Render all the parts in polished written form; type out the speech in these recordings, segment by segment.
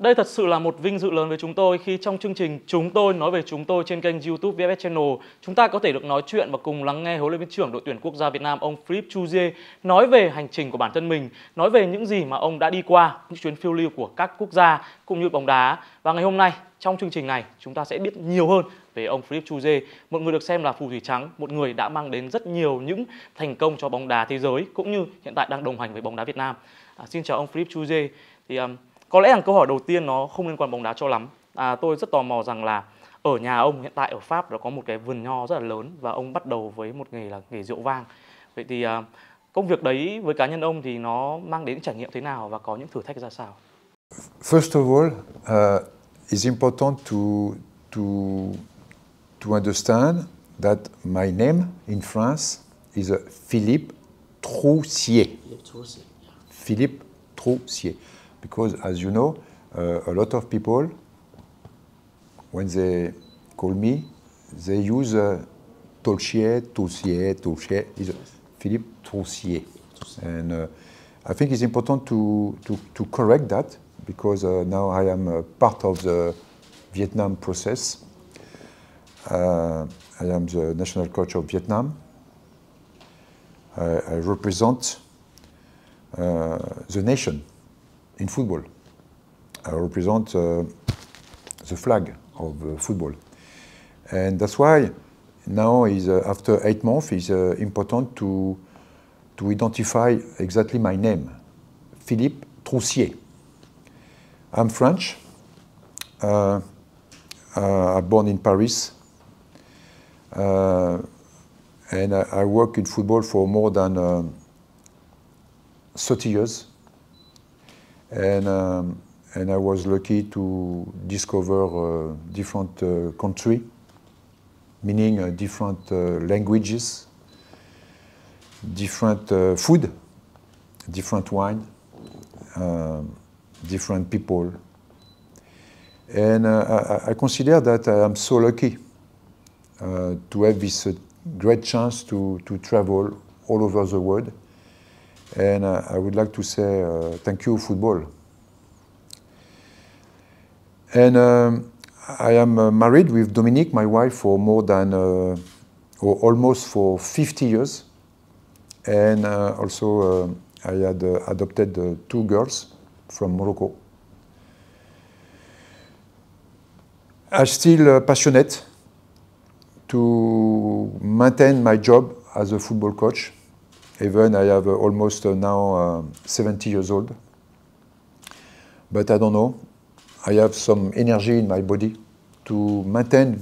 Đây thật sự là một vinh dự lớn với chúng tôi khi trong chương trình Chúng tôi nói về chúng tôi trên kênh YouTube VFF Channel, chúng ta có thể được nói chuyện và cùng lắng nghe huấn luyện viên trưởng đội tuyển quốc gia Việt Nam ông VFF Troussier nói về hành trình của bản thân mình, nói về những gì mà ông đã đi qua, những chuyến phiêu lưu của các quốc gia cũng như bóng đá. Và ngày hôm nay trong chương trình này chúng ta sẽ biết nhiều hơn về ông VFF Troussier, một người được xem là phù thủy trắng, một người đã mang đến rất nhiều những thành công cho bóng đá thế giới cũng như hiện tại đang đồng hành với bóng đá Việt Nam. Xin chào ông VFF Troussier. Thì có lẽ là câu hỏi đầu tiên nó không liên quan bóng đá cho lắm. Tôi rất tò mò rằng là ở nhà ông hiện tại ở Pháp nó có một cái vườn nho rất là lớn và ông bắt đầu với một nghề là nghề rượu vang. Vậy thì công việc đấy với cá nhân ông thì nó mang đến trải nghiệm thế nào và có những thử thách ra sao? First of all, it's important to understand that my name in France is Philippe Troussier. Philippe Troussier. Because, as you know, a lot of people, when they call me, they use Troussier. It's Philippe Troussier. And I think it's important to correct that, because now I am part of the Vietnam process. I am the national coach of Vietnam. I represent the nation in football. I represent the flag of football. And that's why now, after 8 months, it's important to identify exactly my name, Philippe Troussier. I'm French. I'm born in Paris. And I work in football for more than 30 years. And I was lucky to discover different countries, meaning different languages, different food, different wine, different people. And I consider that I am so lucky to have this great chance to travel all over the world. And I would like to say thank you, football. And I am married with Dominique, my wife, for more than, or almost for 50 years. And also I had adopted 2 girls from Morocco. I'm still passionate to maintain my job as a football coach. Even I have almost now 70 years old. But I don't know, I have some energy in my body to maintain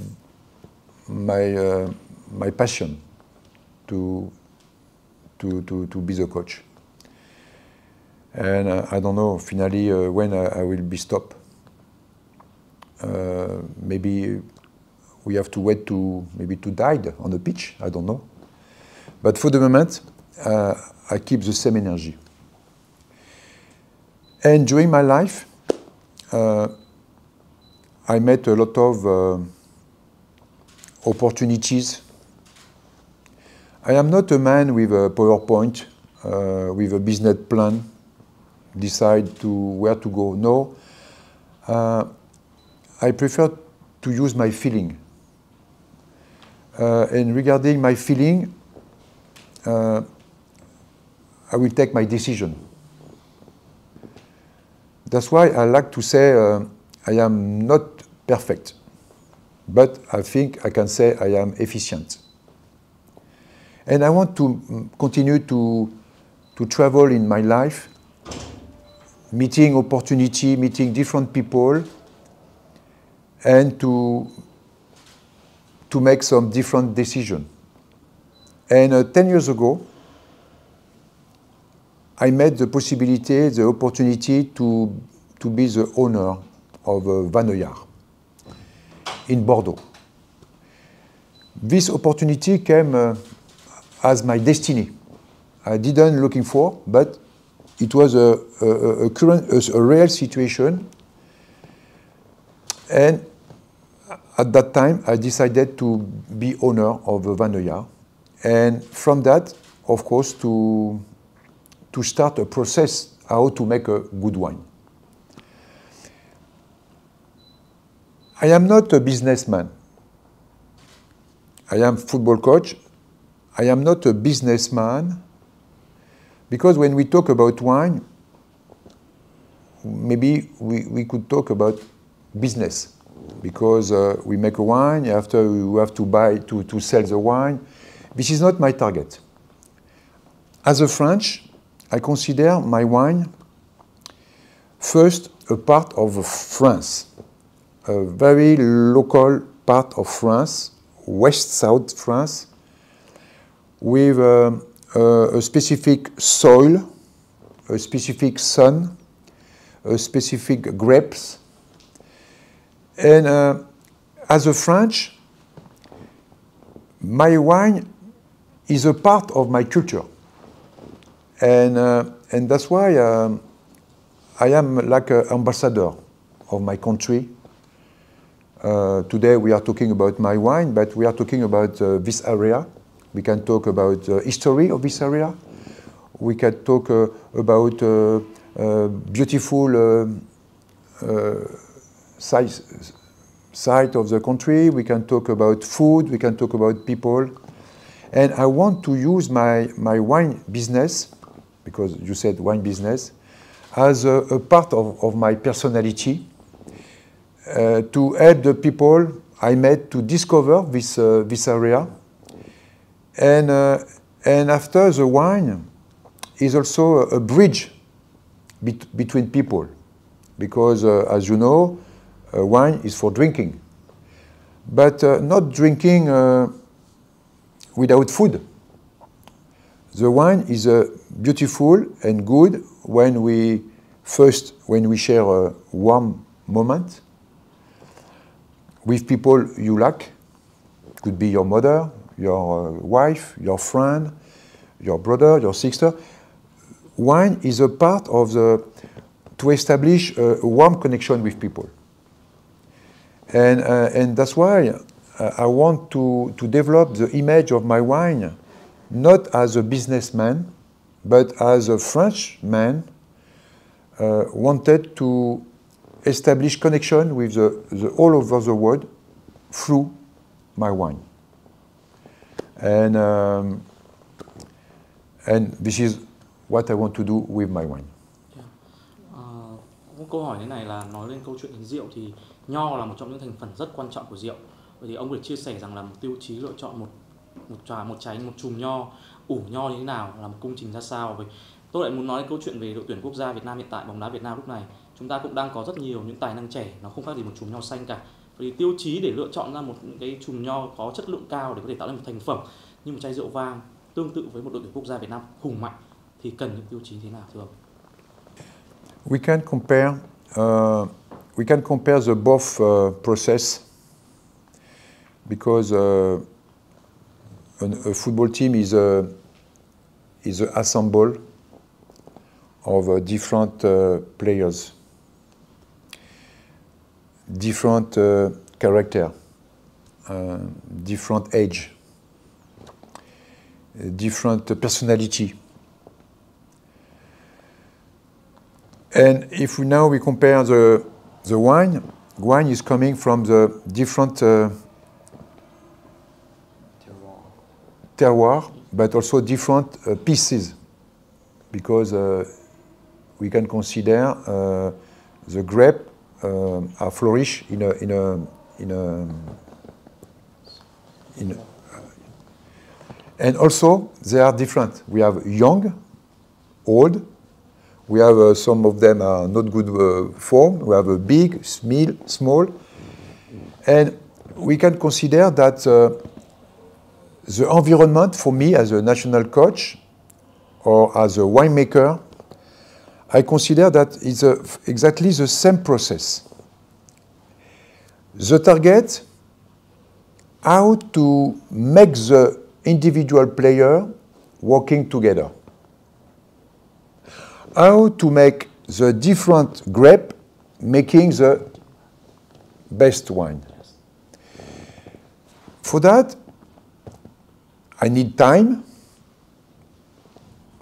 my passion to be the coach. And I don't know, finally, when I will be stopped. Maybe we have to wait to die on the pitch, I don't know. But for the moment, I keep the same energy. And during my life, I met a lot of opportunities. I am not a man with a PowerPoint, with a business plan, decide where to go. No, I prefer to use my feeling. And regarding my feeling, I will take my decision. That's why I like to say I am not perfect, but I think I can say I am efficient. And I want to continue to travel in my life, meeting opportunity, meeting different people, and to make some different decisions. And 10 years ago, I made the possibility, the opportunity to be the owner of Vanoyard in Bordeaux. This opportunity came as my destiny. I didn't looking for, but it was a real situation. And at that time, I decided to be owner of Vanoyard. And from that, of course, to start a process how to make a good wine. I am not a businessman. I am football coach. I am not a businessman because when we talk about wine, maybe we could talk about business because we make a wine, after we have to buy, to sell the wine. This is not my target. As a French, I consider my wine first a part of France, a very local part of France, west-south France, with a specific soil, a specific sun, a specific grapes. And as a French, my wine is a part of my culture. And that's why I am like an ambassador of my country. Today we are talking about my wine, but we are talking about this area. We can talk about the history of this area. We can talk about beautiful site of the country. We can talk about food. We can talk about people. And I want to use my wine business, because you said wine business, as a part of my personality to help the people I met to discover this area. And after, the wine is also a bridge between people, because as you know, wine is for drinking, but not drinking without food. The wine is beautiful and good when we share a warm moment with people you like. Could be your mother, your wife, your friend, your brother, your sister. Wine is a part of to establish a warm connection with people. And that's why I want to develop the image of my wine, not as a businessman, but as a Frenchman wanted to establish connection with the all over the world through my wine. And this is what I want to do with my wine. Một câu hỏi thế này là nói lên câu chuyện đến rượu thì nho là một trong những thành phần rất quan trọng của rượu. Vậy thì ông có thể chia sẻ rằng là một tiêu chí lựa chọn một chùm nho, ủ nho như thế nào, là một công trình ra sao. Vậy tôi lại muốn nói câu chuyện về đội tuyển quốc gia Việt Nam hiện tại, bóng đá Việt Nam lúc này. Chúng ta cũng đang có rất nhiều những tài năng trẻ, nó không khác gì một chùm nho xanh cả. Vậy thì tiêu chí để lựa chọn ra một cái chùm nho có chất lượng cao để có thể tạo nên một thành phẩm như một chai rượu vang tương tự với một đội tuyển quốc gia Việt Nam hùng mạnh thì cần những tiêu chí thế nào thưa ông? We can compare the both process because a football team is an ensemble of different players, different character, different age, different personality. And if now we compare the wine is coming from the different terroir, but also different pieces, because we can consider the grape are flourish and also they are different. We have young, old. We have some of them are not good form. We have a big, small, and we can consider that the environment for me as a national coach or as a winemaker, I consider that it's exactly the same process. The target, how to make the individual player working together. How to make the different grape making the best wine. For that, I need time,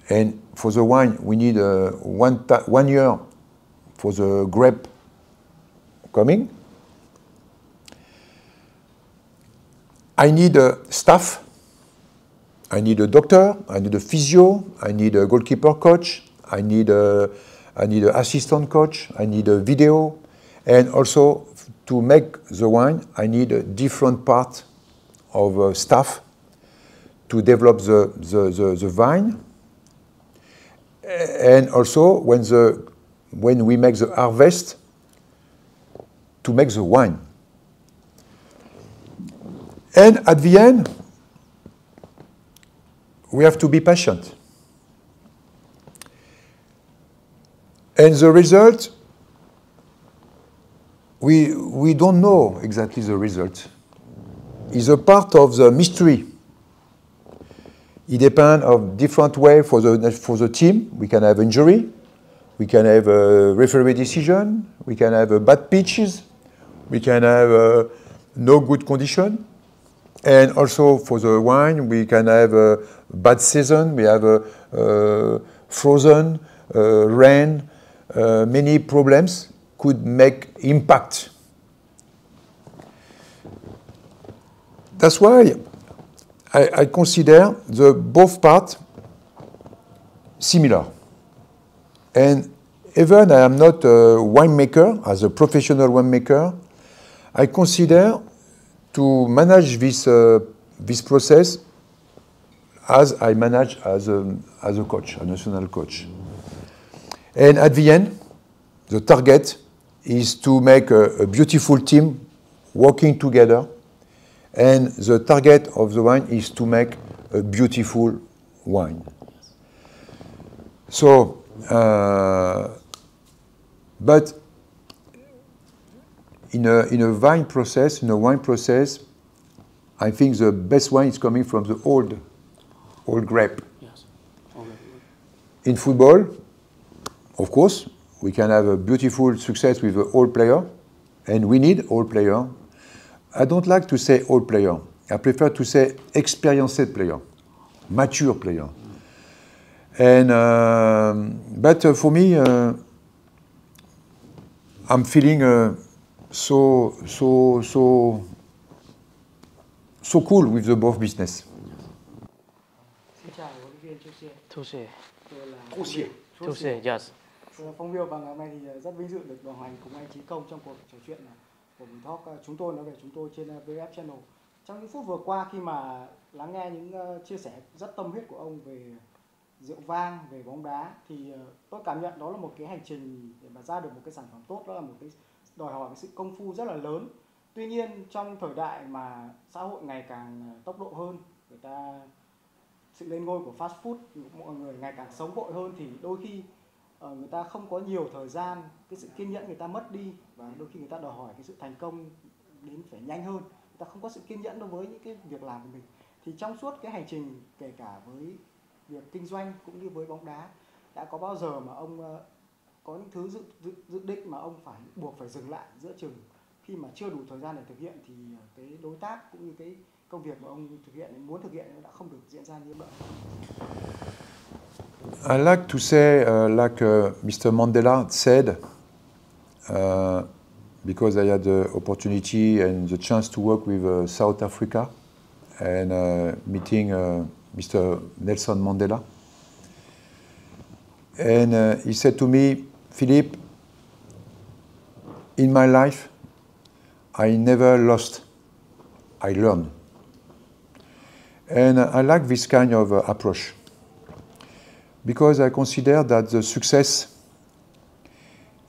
and for the wine we need 1 year for the grape coming, I need a staff. I need a doctor. I need a physio. I need a goalkeeper coach. I need an assistant coach. I need a video. And also, to make the wine, I need a different part of staff to develop the vine. And also, when we make the harvest, to make the wine. And at the end, we have to be patient. And the result, we don't know exactly the result. It's a part of the mystery. It depends on different way for the team. We can have injury, we can have a referee decision, we can have bad pitches, we can have no good condition. And also for the wine, we can have a bad season, we have frozen, rain, many problems could make impact. That's why I consider the both parts similar. And even I am not a winemaker, as a professional winemaker, I consider to manage this process as I manage as a coach, a national coach. And at the end, the target is to make a beautiful team working together. And the target of the wine is to make a beautiful wine. So, but in a wine process, I think the best wine is coming from the old grape. Yes. In football, of course, we can have a beautiful success with an old player, and we need old player. I don't like to say old player. I prefer to say experienced player, mature player. And but for me, I'm feeling so cool with the both business. Xin chào huấn luyện viên Troussier. Tôi là Troussier. Troussier, yes. Tôi là Phong Phiêu và ngày hôm nay thì rất vinh dự được đồng hành cùng anh Chí Công trong cuộc trò chuyện của mình talk chúng tôi nói về chúng tôi trên VFF Channel. Trong những phút vừa qua khi mà lắng nghe những chia sẻ rất tâm huyết của ông về rượu vang, về bóng đá thì tôi cảm nhận đó là một cái hành trình để mà ra được một cái sản phẩm tốt, đó là một cái đòi hỏi cái sự công phu rất là lớn. Tuy nhiên trong thời đại mà xã hội ngày càng tốc độ hơn, người ta sự lên ngôi của fast food, mọi người ngày càng sống vội hơn thì đôi khi người ta không có nhiều thời gian, cái sự kiên nhẫn người ta mất đi và đôi khi người ta đòi hỏi cái sự thành công đến phải nhanh hơn, người ta không có sự kiên nhẫn đối với những cái việc làm của mình. Thì trong suốt cái hành trình kể cả với việc kinh doanh cũng như với bóng đá, đã có bao giờ mà ông có những thứ dự định mà ông phải buộc phải dừng lại giữa chừng khi mà chưa đủ thời gian để thực hiện, thì cái đối tác cũng như cái công việc mà ông thực hiện, muốn thực hiện nó đã không được diễn ra như vậy? I like to say, Mr. Mandela said, because I had the opportunity and the chance to work with South Africa and meeting Mr. Nelson Mandela. And he said to me, Philippe, in my life, I never lost, I learned. And I like this kind of approach, because I consider that the success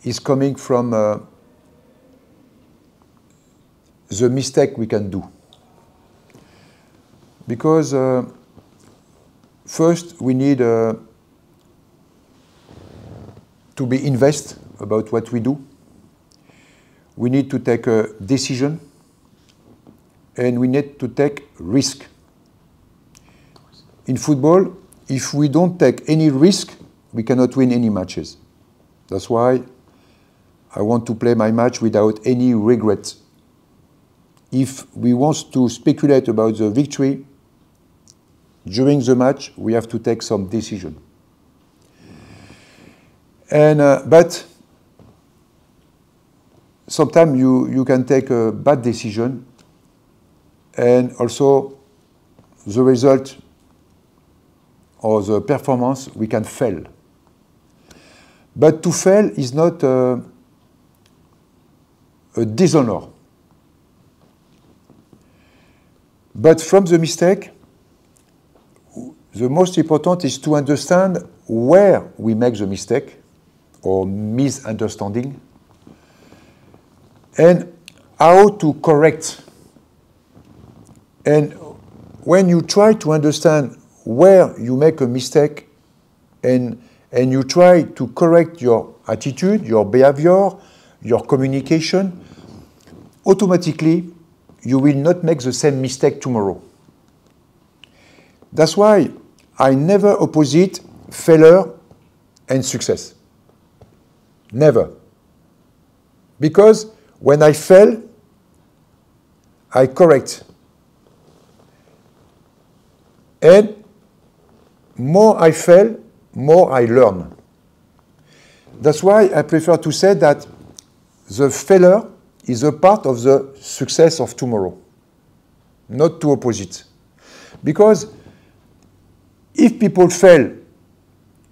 is coming from the mistake we can do. Because first we need to be invest about what we do. We need to take a decision, and we need to take risk. In football, if we don't take any risk, we cannot win any matches. That's why I want to play my match without any regret. If we want to speculate about the victory, during the match, we have to take some decision. And but sometimes you can take a bad decision, and also the result or the performance, we can fail. But to fail is not a dishonor. But from the mistake, the most important is to understand where we make the mistake or misunderstanding and how to correct. And when you try to understand where you make a mistake and you try to correct your attitude, your behavior, your communication, automatically you will not make the same mistake tomorrow. That's why I never opposite failure and success. Never. Because when I fail, I correct. And more I fail, more I learn. That's why I prefer to say that the failure is a part of the success of tomorrow, not two opposites. Because if people fail,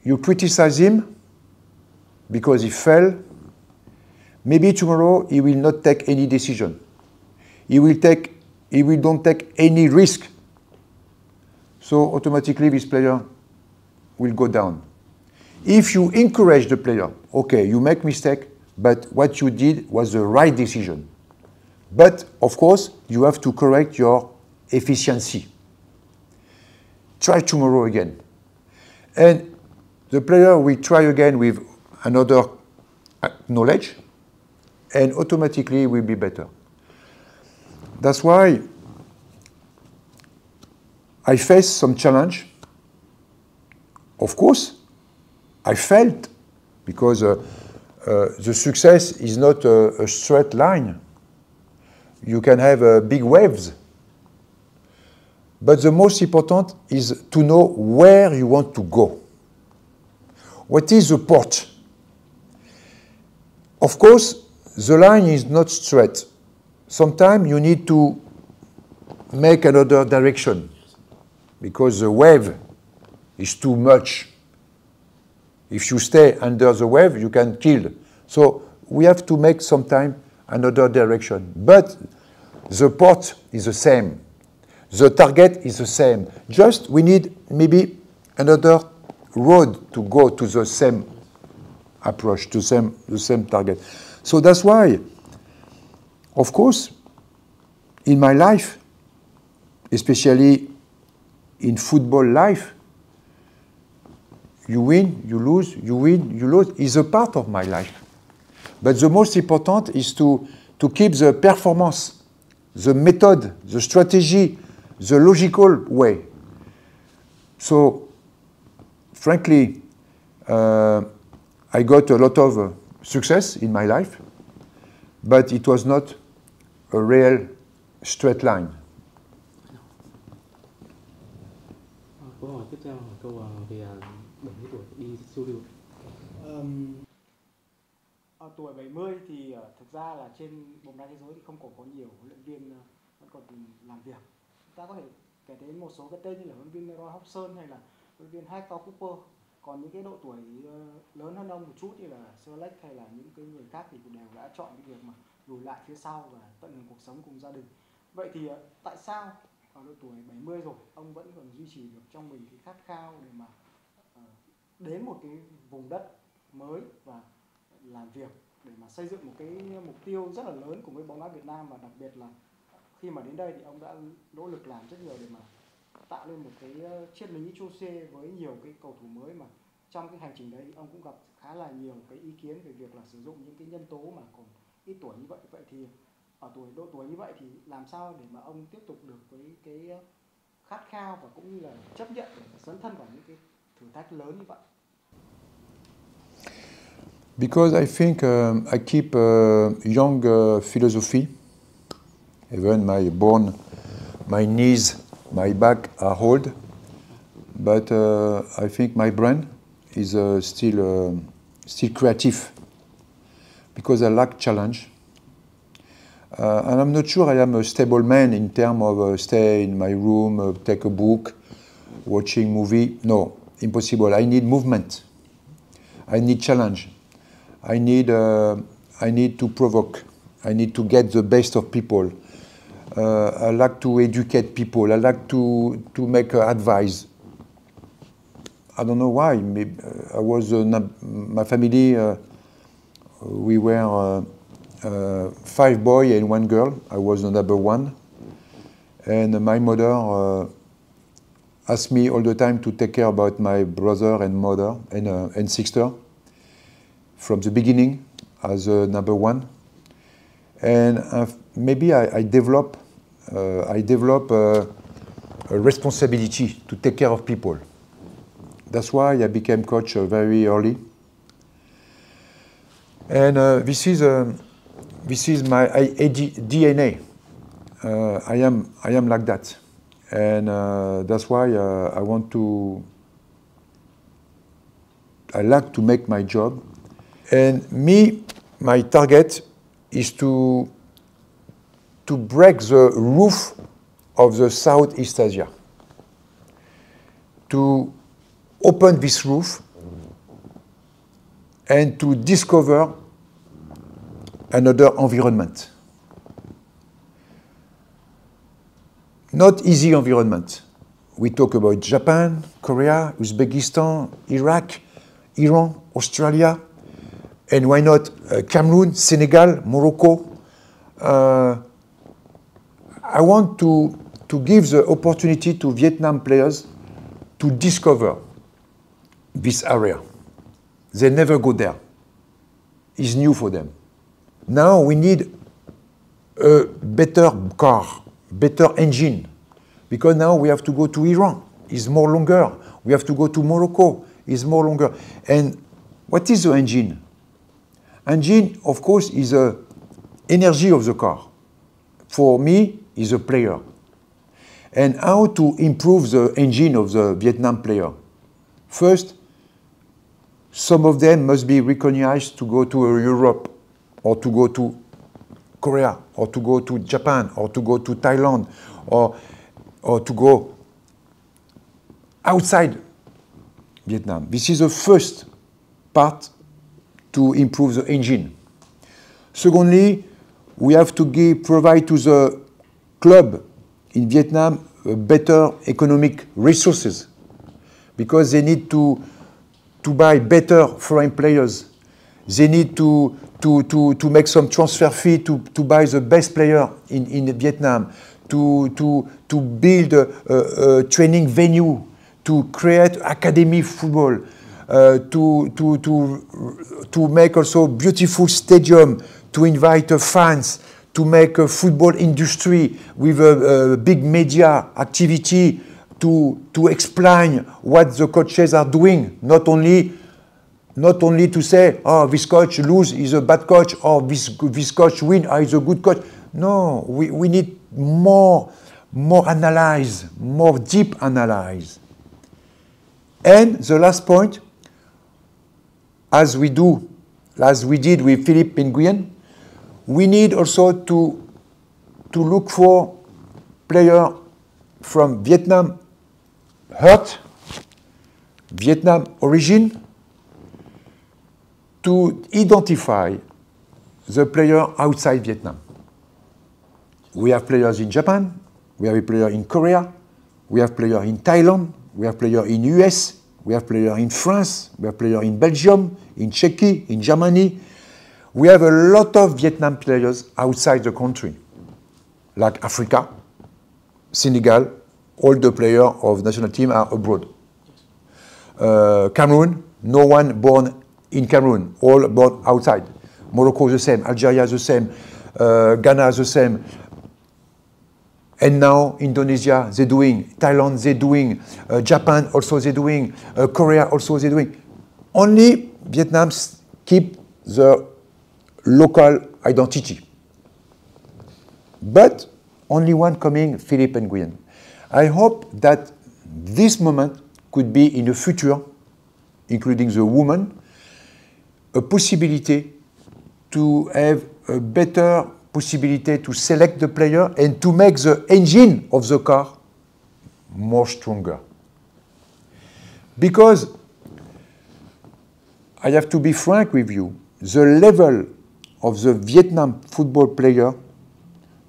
you criticize him because he fell, maybe tomorrow he will not take any decision. He will don't take any risk. So automatically this player will go down. If you encourage the player, okay, you make mistake, but what you did was the right decision. But of course, you have to correct your efficiency. Try tomorrow again. And the player will try again with another knowledge, and automatically will be better. That's why I faced some challenge. Of course, I failed because the success is not a straight line. You can have big waves. But the most important is to know where you want to go. What is the port? Of course, the line is not straight. Sometimes you need to make another direction because the wave is too much. If you stay under the wave, you can kill. So we have to make sometime another direction. But the port is the same. The target is the same. Just we need maybe another road to go to the same approach, to the same target. So that's why, of course, in my life, especially in football life, you win, you lose, you win, you lose, is a part of my life. But the most important is to keep the performance, the method, the strategy, the logical way. So, frankly, I got a lot of success in my life, but it was not a real straight line. Câu hỏi tiếp theo là câu về 70 tuổi đi siêu lưu. Ở tuổi 70 thì thực ra là trên bóng đá thế giới thì không có nhiều huấn luyện viên vẫn còn làm việc. Chúng ta có thể kể đến một số cái tên như là huấn luyện viên Roy Hodgson hay là huấn luyện viên Hector Cooper. Còn những cái độ tuổi lớn hơn ông một chút như là Sir Alex hay là những cái người khác thì đều đã chọn cái việc mà lùi lại phía sau và tận hưởng cuộc sống cùng gia đình. Vậy thì tại sao ở độ tuổi 70 rồi ông vẫn còn duy trì được trong mình cái khát khao để mà đến một cái vùng đất mới và làm việc để mà xây dựng một cái mục tiêu rất là lớn cùng với bóng đá Việt Nam, và đặc biệt là khi mà đến đây thì ông đã nỗ lực làm rất nhiều để mà tạo lên một cái triết lý Troussier với nhiều cái cầu thủ mới, mà trong cái hành trình đấy ông cũng gặp khá là nhiều cái ý kiến về việc là sử dụng những cái nhân tố mà còn ít tuổi như vậy. Vậy thì ở độ tuổi như vậy thì làm sao để mà ông tiếp tục được với cái khát khao và cũng như là chấp nhận để dấn thân vào những cái thử thách lớn như vậy? Because I think I keep young philosophy. Even my knees, my back are old, but I think my brain is still creative because I like challenge. And I'm not sure I am a stable man in terms of stay in my room, take a book, watching movie. No, impossible. I need movement. I need challenge. I need to provoke. I need to get the best of people. I like to educate people. I like to make advice. I don't know why. Maybe, I was my family. We were 5 boys and 1 girl. I was the number 1, and my mother asked me all the time to take care about my brother and mother and sister from the beginning as number 1. And maybe I develop a responsibility to take care of people. That's why I became coach very early. And this is my DNA. I am like that, and that's why I like to make my job. And my target is to break the roof of the Southeast Asia, to open this roof and to discover another environment. Not easy environment. We talk about Japan, Korea, Uzbekistan, Iraq, Iran, Australia, and why not Cameroon, Senegal, Morocco. I want to give the opportunity to Vietnam players to discover this area. They never go there. It's new for them. Now we need a better car, better engine, because now we have to go to Iran. It's more longer. We have to go to Morocco. It's more longer. And what is the engine? Engine, of course, is the energy of the car. For me, is a player. And how to improve the engine of the Vietnam player? First, some of them must be recognized to go to Europe, or to go to Korea, or to go to Japan, or to go to Thailand, or to go outside Vietnam. This is the first part to improve the engine. Secondly, we have to provide to the club in Vietnam better economic resources, because they need to buy better foreign players. They need to make some transfer fee to buy the best player in Vietnam, to build a training venue, to create academy football, to make also beautiful stadium, to invite fans, to make a football industry with a big media activity, to explain what the coaches are doing, not only to say, oh, this coach lose is a bad coach, or this coach win is a good coach. No, we need more analyze, more deep analyze. And the last point, as we did with Philippe Nguyen, we need also to look for players from Vietnam heart, Vietnam origin, to identify the player outside Vietnam. We have players in Japan, we have a player in Korea, we have players in Thailand, we have players in US, we have players in France, we have players in Belgium, in Czechia, in Germany. We have a lot of Vietnam players outside the country, like Africa, Senegal. All the players of national team are abroad. Cameroon, no one born in Cameroon, all born outside. Morocco the same, Algeria the same, Ghana the same. And now Indonesia they're doing, Thailand they're doing, Japan also they're doing, Korea also they're doing. Only Vietnam keep the local identity. But only one coming, Philippe Nguyen. I hope that this moment could be in the future, including the woman, a possibility to have a better possibility to select the player and to make the engine of the car more stronger. Because I have to be frank with you, the level of the Vietnam football player,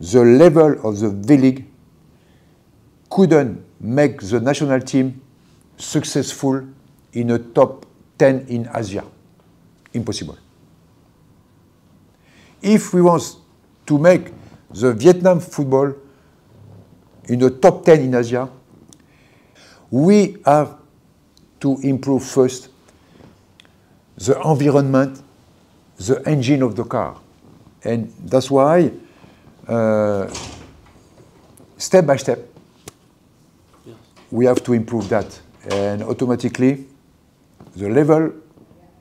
the level of the V-League couldn't make the national team successful in a top 10 in Asia. Impossible. If we want to make the Vietnam football in the top 10 in Asia, we have to improve first the environment, the engine of the car. And that's why, step by step, yes, we have to improve that. And automatically, the level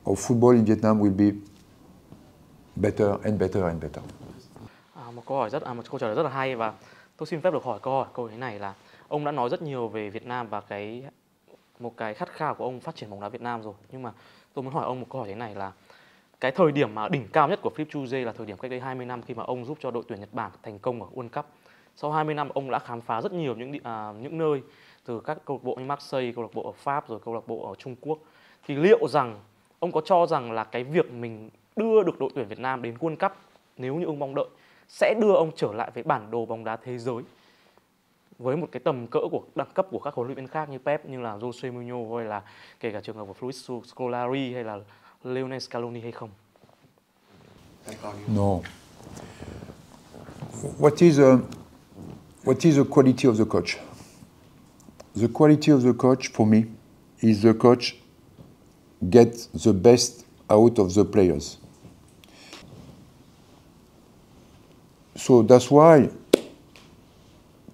of football in Vietnam will be better and better and better. Một câu trả lời rất là hay, và tôi xin phép được hỏi câu thế này là ông đã nói rất nhiều về Việt Nam và một cái khát khao của ông phát triển bóng đá Việt Nam rồi, nhưng mà tôi muốn hỏi ông một câu hỏi thế này là cái thời điểm mà đỉnh cao nhất của Philippe Troussier là thời điểm cách đây 20 năm khi mà ông giúp cho đội tuyển Nhật Bản thành công ở World Cup. Sau 20 năm ông đã khám phá rất nhiều những nơi, từ các câu lạc bộ như Marseille, câu lạc bộ ở Pháp, rồi câu lạc bộ ở Trung Quốc. Thì liệu rằng ông có cho rằng là cái việc mình đưa được đội tuyển Việt Nam đến World Cup, nếu như ông mong đợi, sẽ đưa ông trở lại với bản đồ bóng đá thế giới với một cái tầm cỡ của đẳng cấp của các huấn luyện viên khác như Pep, như là Jose Mourinho, hay là kể cả trường hợp của Luis Scolari hay là Lionel Scaloni hay không? No. What is the quality of the coach? The quality of the coach for me is the coach gets the best out of the players. So that's why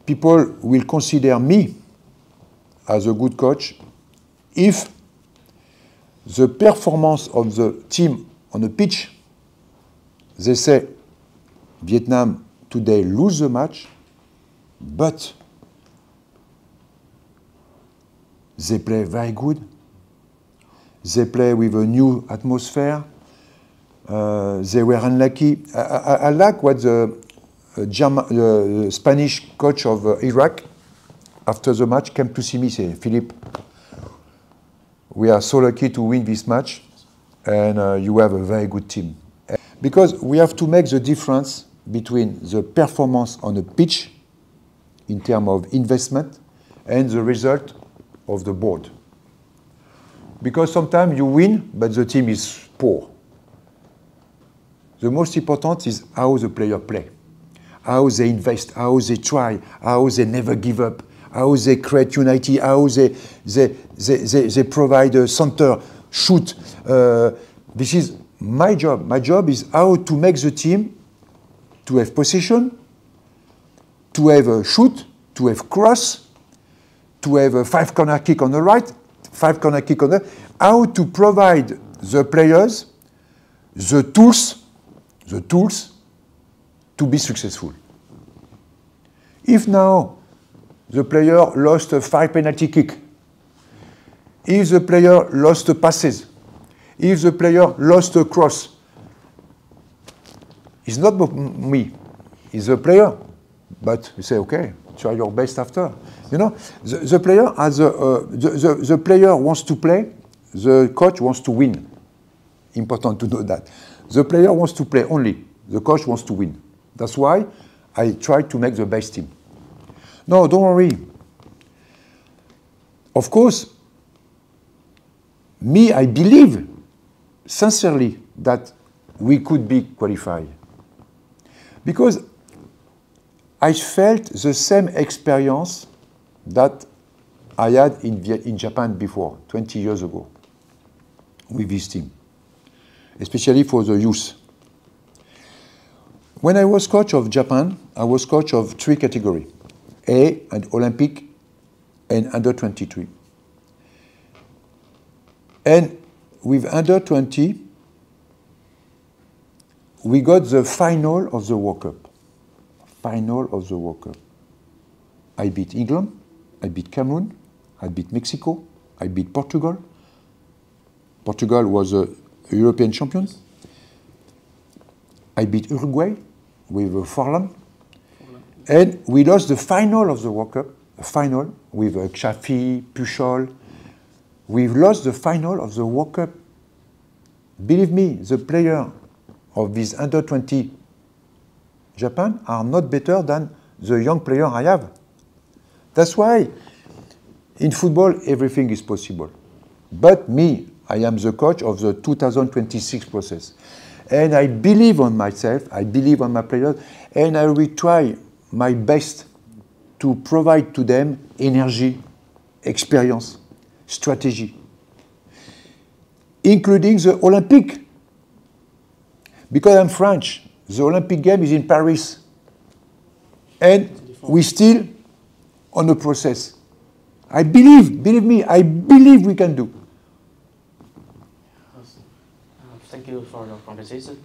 people will consider me as a good coach if the performance of the team on the pitch, they say Vietnam today lose the match, but they play very good. They play with a new atmosphere. They were unlucky. I like what the Spanish coach of Iraq, after the match, came to see me, say, Philippe, we are so lucky to win this match, and you have a very good team. Because we have to make the difference between the performance on the pitch, in terms of investment, and the result of the board. Because sometimes you win, but the team is poor. The most important is how the player play, how they invest, how they try, how they never give up, how they create unity, how they provide a center, shoot. This is my job. My job is how to make the team to have possession, to have a shoot, to have cross, to have a 5 corner kick on the right, 5 corner kick on the, how to provide the players the tools to be successful. If now the player lost a 5 penalty kick, if the player lost a passes, if the player lost a cross, it's not me, it's the player. But you say, okay, try your best after. You know, the player has the player wants to play, the coach wants to win. Important to know that. The player wants to play only, the coach wants to win. That's why I try to make the best team. No, don't worry. Of course, I believe sincerely that we could be qualified. Because I felt the same experience that I had in Japan before, 20 years ago, with this team, especially for the youth. When I was coach of Japan, I was coach of 3 categories, A and Olympic and under 23. And with under 20, we got the final of the World Cup. Final of the World Cup. I beat England, I beat Cameroon, I beat Mexico, I beat Portugal. Portugal was a European champion. I beat Uruguay. with Forlan. And we lost the final of the World Cup, the final with Xavi, Puchol. We've lost the final of the World Cup. Believe me, the players of this under 20 Japan are not better than the young player I have. That's why in football everything is possible. But me, I am the coach of the 2026 process. And I believe on myself, I believe on my players, and I will try my best to provide to them energy, experience, strategy, including the Olympic. Because I'm French, the Olympic game is in Paris. And we still on the process. I believe me, I believe we can do. Thank you for your conversation.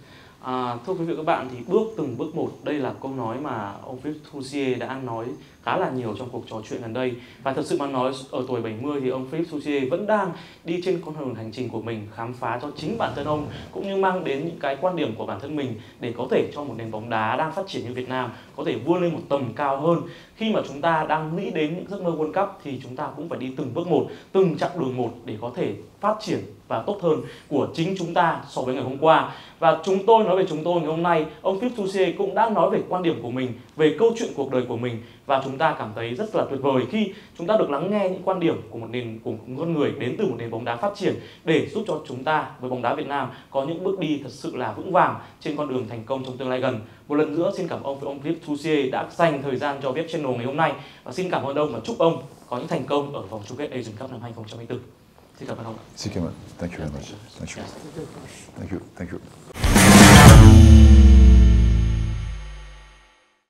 Thưa quý vị các bạn, thì bước từng bước một, đây là câu nói mà ông VFF Troussier đã nói khá là nhiều trong cuộc trò chuyện gần đây. Và thật sự mà nói, ở tuổi 70 thì ông VFF Troussier vẫn đang đi trên con đường hành trình của mình, khám phá cho chính bản thân ông, cũng như mang đến những cái quan điểm của bản thân mình để có thể cho một nền bóng đá đang phát triển như Việt Nam có thể vươn lên một tầm cao hơn. Khi mà chúng ta đang nghĩ đến những giấc mơ World Cup thì chúng ta cũng phải đi từng bước một, từng chặng đường một để có thể phát triển và tốt hơn của chính chúng ta so với ngày hôm qua. Và chúng tôi nói về chúng tôi ngày hôm nay, ông VFF Troussier cũng đã nói về quan điểm của mình, về câu chuyện cuộc đời của mình, và chúng ta cảm thấy rất là tuyệt vời khi chúng ta được lắng nghe những quan điểm của một con người đến từ một nền bóng đá phát triển để giúp cho chúng ta với bóng đá Việt Nam có những bước đi thật sự là vững vàng trên con đường thành công trong tương lai gần. Một lần nữa xin cảm ơn ông VFF Troussier đã dành thời gian cho VFF Channel ngày hôm nay, và xin cảm ơn ông và chúc ông có những thành công ở vòng chung kết Asian Cup năm 2024. Xin cảm ơn ông. Thank you very much. Thank you. Thank you.